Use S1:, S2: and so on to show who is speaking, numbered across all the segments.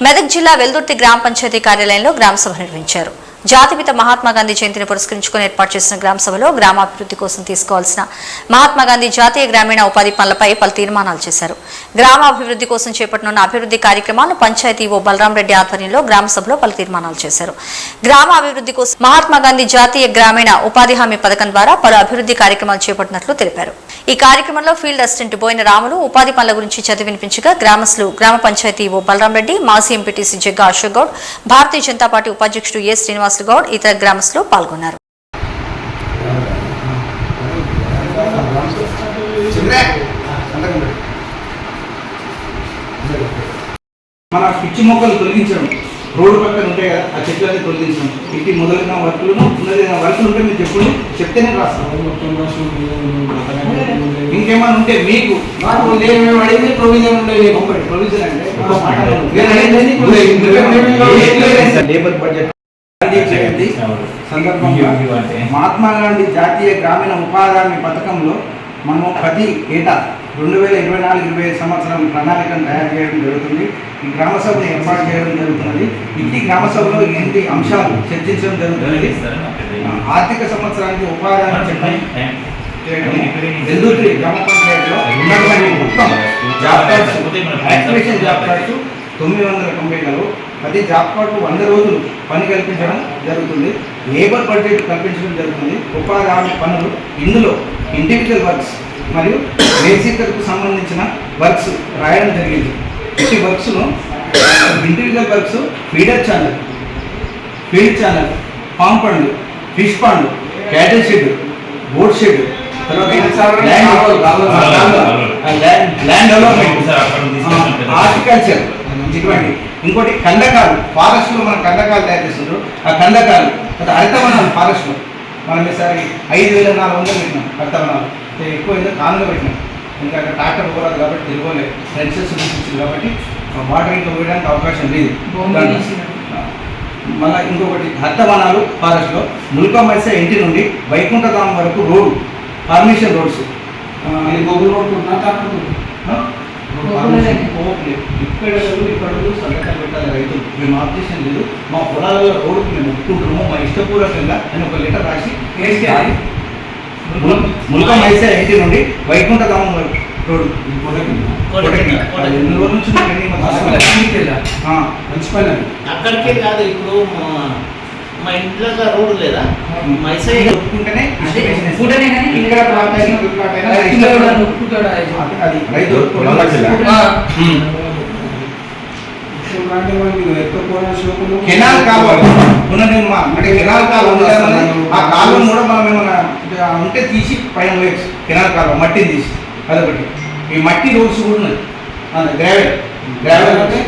S1: మెదక్ జిల్లా వెల్దుర్తి గ్రామ పంచాయతీ కార్యాలయంలో గ్రామ సభ నిర్వహించారు. జాతిపిత మహాత్మా గాంధీ జయంతిని పురస్కరించుకుని ఏర్పాటు చేసిన గ్రామ సభలో గ్రామాభివృద్ధి కోసం తీసుకోవాల్సిన మహాత్మా గాంధీ జాతీయ గ్రామీణ ఉపాధి పనులపై పలు తీర్మానాలు చేశారు. గ్రామాభివృద్ధి కోసం చేపట్టనున్న అభివృద్ధి కార్యక్రమాలను పంచాయతీ ఓ బలరాం రెడ్డి ఆధ్వర్యంలో గ్రామ సభలో పలు తీర్మానాలు చేశారు. గ్రామ అభివృద్ధి కోసం మహాత్మా గాంధీ జాతీయ గ్రామీణ ఉపాధి హామీ పథకం ద్వారా పలు అభివృద్ధి కార్యక్రమాలు చేపట్టినట్లు తెలిపారు. ఈ కార్యక్రమంలో ఫీల్డ్ అసిస్టెంట్ బోయిన రాములు ఉపాధి పనుల గురించి చదివినిపించగా గ్రామస్తులు గ్రామ పంచాయతీ ఓ బలరాం రెడ్డి, మాజీ ఎంపీటీసీ జగ్గా అశోక్ గౌడ్, భారతీయ జనతా పార్టీ ఉపాధ్యక్షుడు ఏ శ్రీనివాస్ గౌడ్ ఇతర గ్రామస్తులు పాల్గొన్నారు.
S2: మన పిచ్చి మొక్కలు తొలగించడం, రోడ్డు పక్కన ఉంటాయి కదా ఆ చెట్లన్నీ తొలగించడం, ఇంటి మొదలైన వర్కులు వర్కులు ఉంటే మీరు చెప్తేనే రాస్తాం. ఇంకేమైనా ఉంటే మీకు అడిగింది ప్రొవిజన్ ఉండేది. ప్రొవిజన్ అంటే లేబర్ బడ్జెట్ జయంతి సందర్భంగా మహాత్మా గాంధీ జాతీయ గ్రామీణ ఉపాధి హామీ పథకంలో మనం ప్రతి ఏటా 2024-25 సంవత్సరం ప్రణాళికను తయారు చేయడం జరుగుతుంది. ఈ గ్రామ సభను ఏర్పాటు చేయడం జరుగుతున్నది. ఇంటి గ్రామ సభలో ఎన్ని అంశాలు చర్చించడం జరుగుతున్నది. ఆర్థిక సంవత్సరానికి ఉపాధి హామీ చట్టం వెల్దుర్తి గ్రామ పంచాయతీలో ఉన్నటువంటి మొత్తం job cards, activation job cards 990 ప్రతి జాబ్ కార్డు 100 రోజులు పని కల్పించడం జరుగుతుంది. లేబర్ బడ్జెట్ కల్పించడం జరుగుతుంది. ఉపాధి హామీ పనులు ఇందులో ఇండివిజువల్ వర్క్స్ మరియు బేసిక్కు సంబంధించిన వర్క్స్ రాయడం జరిగింది. ఈ వర్క్స్ను individual works feeder channel, field channel, farm పండ్లు, ఫిష్ పండ్లు, క్యాటిల్ షెడ్, బోట్ షెడ్, తర్వాత ల్యాండ్ డెవలప్మెంట్, హార్టికల్చర్, ఇటువంటి ఇంకోటి కందకాలు, ఫారెస్ట్లో మనం కందకాలు తయారు చేస్తుంటారు. ఆ కందకాలు హరితవనాలు, ఫారెస్ట్లో మనం ఈసారి 5,400 పెట్టినాం. హరితవనాలు ఎక్కువ ఏదో కానుగా పెట్టినాం. ఇంకా ట్రాక్టర్ పోరాదు కాబట్టి తిరగలేదు, ఫ్రెండ్సెస్ చూపించింది కాబట్టి వాటర్ ఇంకా పోయడానికి అవకాశం లేదు. మళ్ళీ ఇంకొకటి హరితవనాలు ఫారెస్ట్లో ముల్కమైస ఇంటి నుండి వైకుంఠధామం వరకు రోడ్డు పర్మిషన్ రోడ్స్, గోగుల్ రోడ్ ఇక్కడ సంఘటన పెట్టాలి. రైతులు మేము ఆబ్జెక్షన్ లేదు, మా పొలాలలో రోడ్డుకు మేము ఒప్పుకుంటున్నాము, మా ఇష్టపూర్వకంగా నేను ఒక లెటర్ రాసి ముల్కమైస ఇంటి నుండి వైకుంఠధామం వరకు రోడ్డు ఎన్ని రోజుల నుంచి మంచి పని
S3: అక్కడికే కాదు. ఇప్పుడు మా ఇంట్లో రోడ్డు లేదా
S2: ఒప్పుకుంటేనే కెనాల్ కావాలి పునర్నిర్మాణం, అంటే కెనాల్ కాలువ ఆ కాలువను కూడా మనం ఏమన్నా ఉంటే తీసి పైన వేయచ్చు. కెనాల్ కాలువ మట్టిని తీసి అదొకటి. ఈ మట్టి రోడ్స్ కూడా ఉన్నాయి. గ్రావెల్ అంటే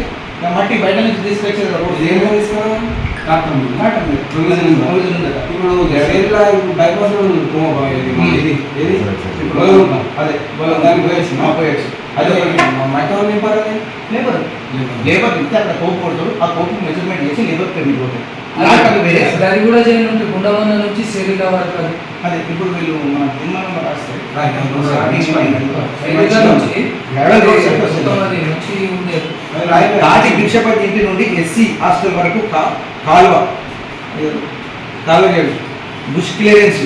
S2: మట్టి బయట నుంచి తీసుకొచ్చే రోడ్స్ ఏమో తీసుకోవాలి. ఇప్పుడు బైపాస్ అదే దానికి పోయచ్చు అదే మట్టి వాళ్ళు నింపారు. లేబర్ ఇస్తే అక్కడ కోపు కొడతాడు, ఆ కోపు మెజర్మెంట్ చేసి లేబర్ పెరిగి పోతాడు.
S4: అది కూడా చేయండి. గుండవంద నుంచి శరీర వరకు
S2: అదే ఇప్పుడు వీళ్ళు మన తీర్మానంలో రాస్తారు. తాటి భిక్షపతి ఇంటి నుండి ఎస్సీ హాస్టల్ వరకు కాలువ చేయడం, బుష్ క్లియరెన్స్,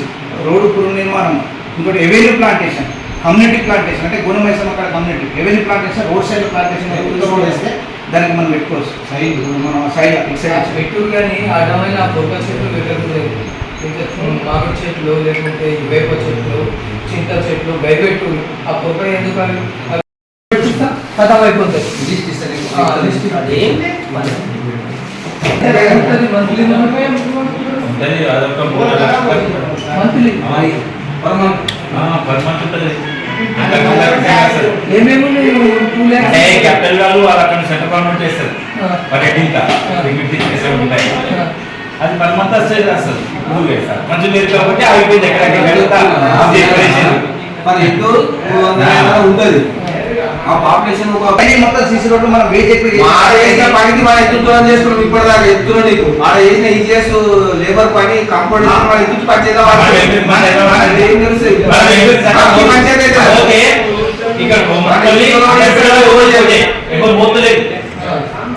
S2: రోడ్డు పునర్నిర్మాణం, ఇంకోటి ఎవెన్యూ ప్లాంటేషన్, కమ్యూనిటీ ప్లాంటేషన్ అంటే గుణమైసం అక్కడ community avenue plantation, road side plantation road వేస్తే దానికి మనం పెట్టుకోవచ్చు. సైడ్ మనం సైడ్
S4: పెట్టు కానీ అడ్డమైన పొగ చెట్లు పెట్టలేదు. మామిడి చెట్లు లేకుంటే వేప చెట్లు, చింత చెట్లు భయపెట్టు. ఆ పొగ ఎందుకు కథం అయిపోతాయి.
S5: క్యాపిటల్ వాళ్ళు అక్కడ సెంటర్ గవర్నమెంట్ చేస్తారు. అది 1 month వస్తే రాస్తారు. మంచి లేదు కాబట్టి అయిపోయింది.
S2: ఉంటుంది ఆ పాపులేషన్ మొత్తం సీసీ రోడ్డు మనం పనికి మనం ఎత్తుతున్నాం చేసుకున్నాం. ఇప్పటిదాకా ఎత్తున్నా నీకు ఆడ చేసిన ఈజీఎస్ లేబర్ పని కంపౌండ్ ఎత్తు పని చేద్దాం.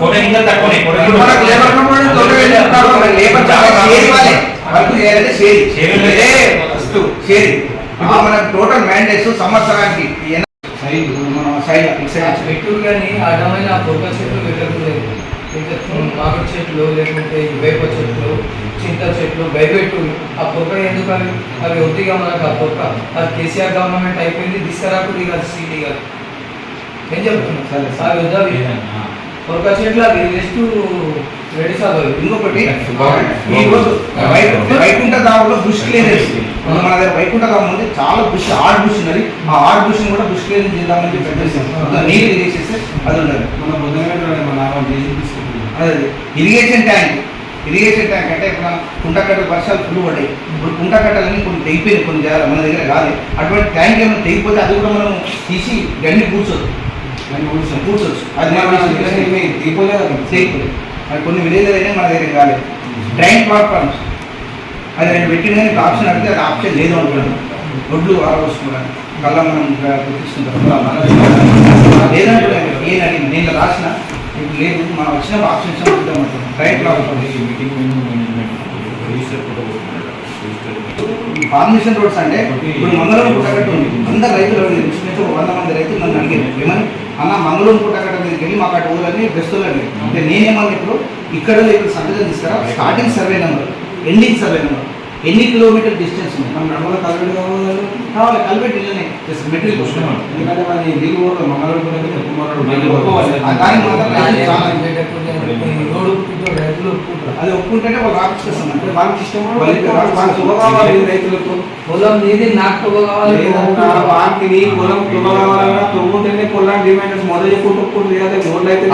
S5: కోట ఇంకా తక్కువనే కోట
S2: మనకు లేబర్ కంపౌండ్ తోట వేసుకుంటారు. లేబర్ షేర్ వాళ్ళే వర్క్ చేయాలంటే షేర్ ఇదే వస్తు షేర్. ఇప్పుడు మన టోటల్ మ్యాండేట్స్ సంవత్సరానికి సైడ్ మనం సైడ్
S4: పెట్టు కానీ అడ్డమైన పొగ చెట్లు పెట్టలేదు. ఇంకా మామిడి చెట్లు లేకుంటే వేప చెట్లు చింత చెట్లు భయపెట్టు ఆ పొగ ఎందుకు అవి ఒత్తిగా మనకు ఆ పొగ అది కేసీఆర్ గవర్నమెంట్ అయిపోయింది తీసుకురాకుండా ఇక సీటీ కాదు ఏం చెప్తున్నా అవి వద్దావి పొగ చెట్లు అవి వేస్ట్ రెడీ సార్.
S2: ఇంకొకటి ఈ రోజు వైకుంఠ ధామంలో బుష్ క్లీనర్స్ మన దగ్గర వైకుంఠ ధామం ఉంది. చాలా బుష్ ఆర్ట్ బుష్ ఉన్నది. ఆ ఆర్ట్ బుష్ కూడా బుష్ క్లీనింగ్ చేద్దామని చెప్పి పెట్టేసాం. నీళ్ళు తీసేస్తే అది ఉన్నది. అదే ఇరిగేషన్ ట్యాంక్ అంటే ఇప్పుడు మనం కుంటకట్ట వర్షాలు ఫుల్ పడ్డాయి. ఇప్పుడు కుంటకట్టలని కొన్ని తెగిపోయినాయి, కొన్ని జాగాలు మన దగ్గర కాదు. అటువంటి ట్యాంక్ ఏమైనా తెగిపోతే అది కూడా మనం తీసి గండి కూర్చోవచ్చు. అది తెగిపోలేదు. అది కొన్ని విలేజ్ అయినా మన దగ్గర కాలేదు. డ్రైన్ ప్లాట్ఫామ్స్ అది నేను పెట్టిన కానీ ఆప్షన్ అడిగితే అది ఆప్షన్ లేదు అనుకున్నాను. ఒడ్లు ఆరబోసుకోవడానికి కళ్ళ మనం తీసుకుంటాం లేదంటే ఏం అడిగింది నేను రాసిన ఇప్పుడు లేదు మనం వచ్చిన ఆప్షన్ ఇచ్చామంటాం. డ్రైన్ ప్లాట్ఫామ్ ఫార్మేషన్ రోడ్స్ అంటే ఇప్పుడు మంగళూరు పుట్టగట్టు ఉంది. అందరు రైతులు 100 మంది రైతులు నన్ను అడిగారు ఏమని అన్న మంగళూరు పుట్టగట్ట మీదకి వెళ్ళి మాకు అటు ఊళ్ళని బెస్ట్లో అడిగారు. అంటే నేనేమన్నా ఇప్పుడు ఇక్కడ ఇప్పుడు సంతకం తీసుకురా starting survey number ending survey number ఎన్ని కిలోమీటర్ డిస్టెన్స్ ఉంది మనం నడవల కల్వెట్ కావాలి కల్వెట్ ఇల్లనే మెటీరియల్ ఎందుకంటే మన నీళ్ళు కూడా మంగళూరు దానికి మాత్రం అది ఒప్పుకుంటేనే వాళ్ళు రాపిస్తాం. అంటే వాళ్ళకి ఇష్టం రైతులకు
S4: పొలం నీది నాకు కావాలి
S2: వాటిని పొలం కావాలన్నా తొమ్మిదినే పొలం డిమాండ్ మొదలు చెప్పుకుంటూ రోడ్లు అయితే